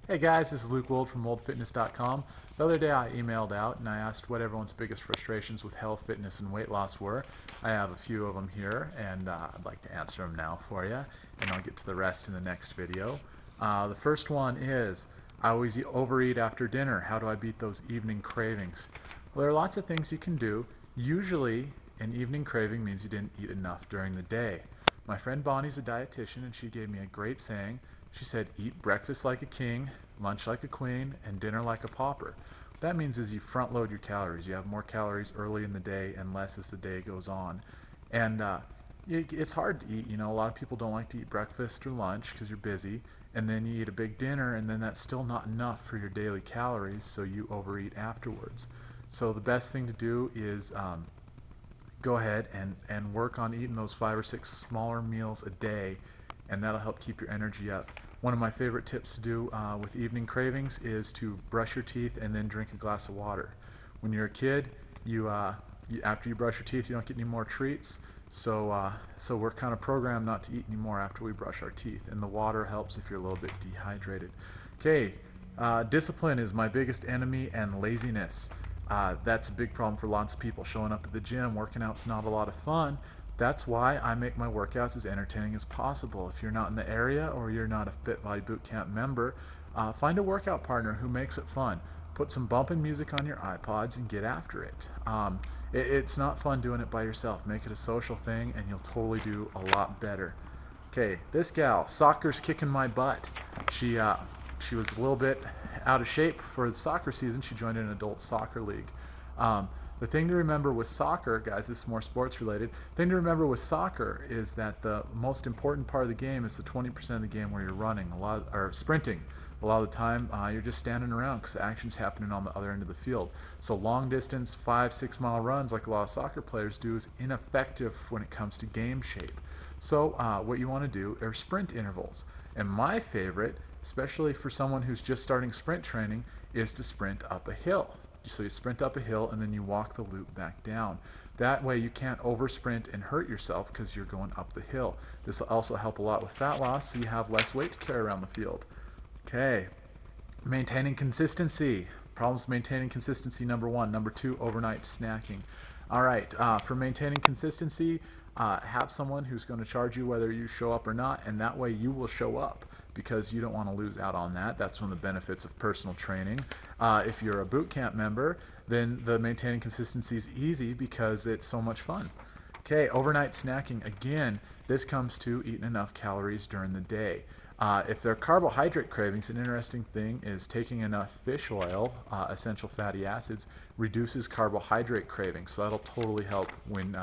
Hey guys, this is Luke Wold from WoldFitness.com. The other day I emailed out and I asked what everyone's biggest frustrations with health, fitness, and weight loss were. I have a few of them here and I'd like to answer them now for you, and I'll get to the rest in the next video. The first one is, I always overeat after dinner. How do I beat those evening cravings? Well, there are lots of things you can do. Usually an evening craving means you didn't eat enough during the day. My friend Bonnie's a dietitian and she gave me a great saying. She said, eat breakfast like a king, lunch like a queen, and dinner like a pauper. What that means is you front load your calories. You have more calories early in the day and less as the day goes on. And it's hard to eat. A lot of people don't like to eat breakfast or lunch because you're busy. And then you eat a big dinner, and then that's still not enough for your daily calories, so you overeat afterwards. So the best thing to do is go ahead and work on eating those 5 or 6 smaller meals a day, and that'll help keep your energy up. One of my favorite tips to do with evening cravings is to brush your teeth and then drink a glass of water. When you're a kid, after you brush your teeth, you don't get any more treats. So we're kind of programmed not to eat anymore after we brush our teeth, and the water helps if you're a little bit dehydrated. Okay, discipline is my biggest enemy, and laziness. That's a big problem for lots of people. Showing up at the gym, working out's not a lot of fun. That's why I make my workouts as entertaining as possible. If you're not in the area or you're not a Fit Body Bootcamp member, find a workout partner who makes it fun. Put some bumping music on your iPods and get after it. It's not fun doing it by yourself. Make it a social thing and you'll totally do a lot better. Okay, this gal, soccer's kicking my butt. She was a little bit out of shape for the soccer season. She joined an adult soccer league. The thing to remember with soccer, guys, this is more sports related. The thing to remember with soccer is that the most important part of the game is the 20% of the game where you're running, or sprinting. A lot of the time, you're just standing around because the action's happening on the other end of the field. So long distance, 5-6 mile runs, like a lot of soccer players do, is ineffective when it comes to game shape. So what you want to do are sprint intervals. And my favorite, especially for someone who's just starting sprint training, is to sprint up a hill. So you sprint up a hill and then you walk the loop back down. That way you can't over sprint and hurt yourself because you're going up the hill. This will also help a lot with fat loss, so you have less weight to carry around the field. Okay, maintaining consistency. Problems maintaining consistency, number 1. Number 2, overnight snacking. All right, for maintaining consistency, have someone who's going to charge you whether you show up or not, and that way you will show up because you don't want to lose out on that. That's one of the benefits of personal training. If you're a boot camp member, then the maintaining consistency is easy because it's so much fun. Okay, overnight snacking. Again, this comes to eating enough calories during the day. If they're carbohydrate cravings, an interesting thing is taking enough fish oil, essential fatty acids, reduces carbohydrate cravings. So that'll totally help when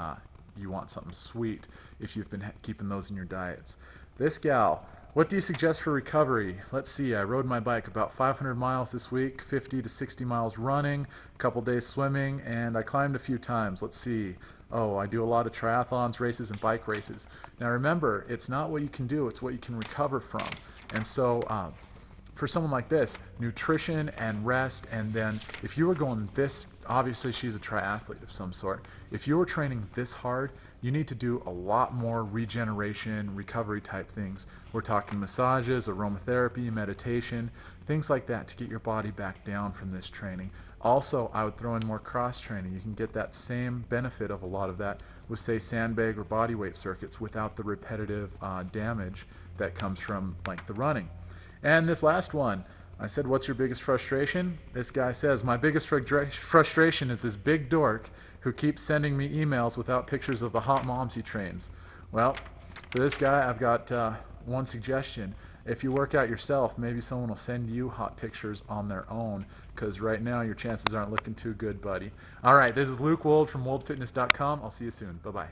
you want something sweet if you've been keeping those in your diets. This gal, what do you suggest for recovery? Let's see, I rode my bike about 500 miles this week, 50 to 60 miles running, a couple days swimming, and I climbed a few times. Let's see. Oh, I do a lot of triathlons, races, and bike races. Now remember, it's not what you can do, it's what you can recover from. And so for someone like this, nutrition and rest, and then if you were going this, obviously she's a triathlete of some sort. If you were training this hard, you need to do a lot more regeneration, recovery type things. We're talking massages, aromatherapy, meditation, things like that to get your body back down from this training. Also, I would throw in more cross training. You can get that same benefit of a lot of that with, say, sandbag or body weight circuits without the repetitive damage that comes from like the running. And this last one, I said, what's your biggest frustration? This guy says, my biggest frustration is this big dork who keeps sending me emails without pictures of the hot moms he trains. Well, for this guy, I've got one suggestion. If you work out yourself, maybe someone will send you hot pictures on their own, because right now your chances aren't looking too good, buddy. All right, this is Luke Wold from WoldFitness.com. I'll see you soon. Bye-bye.